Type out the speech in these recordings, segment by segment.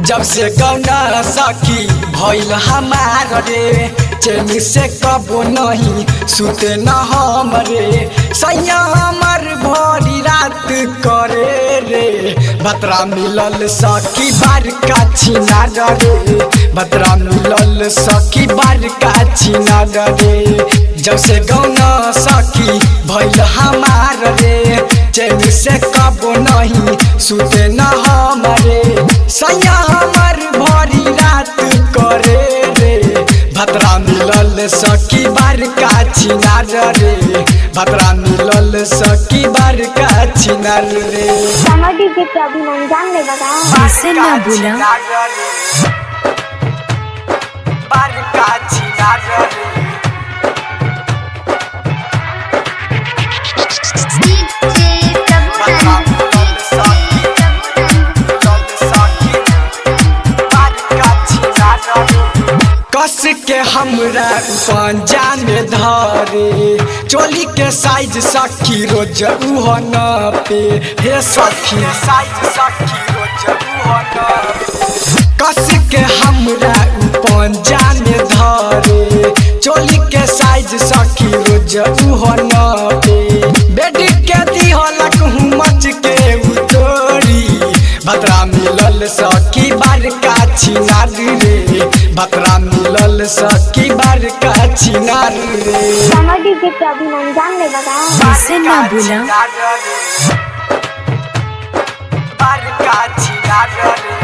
जब से गौना सखी भइल हमार रे चैन से कबो नहीं सुते न हमरे सैया हमर भरी रात करे रे भतरा मिलल सखी बार का छिना रे भतरा मिलल सखी बार का छिना रे जब से गौना सखी भइल हमार रे चैन से कबो नहीं सुते न हमरे सैया हमर भरी रात करे रे भतरा मिलल सखी बार का छिनार रे भतरा मिलल सखी बार का छिनार रे समझी के अभिनंदन ने बताया ऐसे ना बोला बार का छिनार रे कस के हमरा पंजा में धरे चोली के साइज सखी रोज उहन पे हे सखी साइज सखी रोज उहन कस के हमरा पंजा में धरे चोली के साइज सखी रोज उहन पे बेटी के दिहलक हूँ मच के उतोरी भतरा मिलल सखी बार का छिनार रे भतरा मिलल सखी बार का छिनार रे समझी के अभिनंदन ने बताया ऐसे ना बोला बार का छिनार रे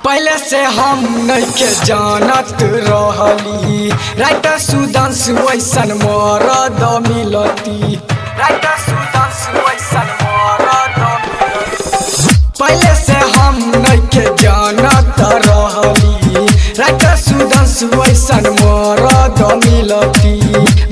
पहले से हम नइखे जानत रहली राइटर सुदांश वैसन मरद मिलती राइटर सुदांश वैसन मरद मिलती पहले से हम नइखे जानत रहली राइटर सुदांश वैसन मरद मिलती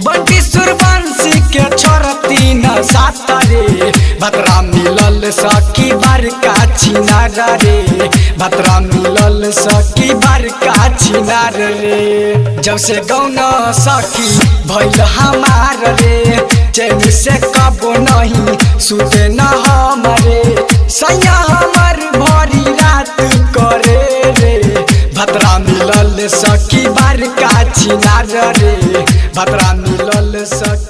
बंटी सुरवंशी के छोड़ती न साथ रे भतरा मिलल सखी बार का छिनार रे भतरा मिलल सखी बार का छिनार रे जब से गौना सखी भइल हमार रे चैन से कबो नहीं सुते न हमरे सैया हमर भरी रात करे रे भतरा मिलल सखी बार का छिनार रे भतरा मिलल सखी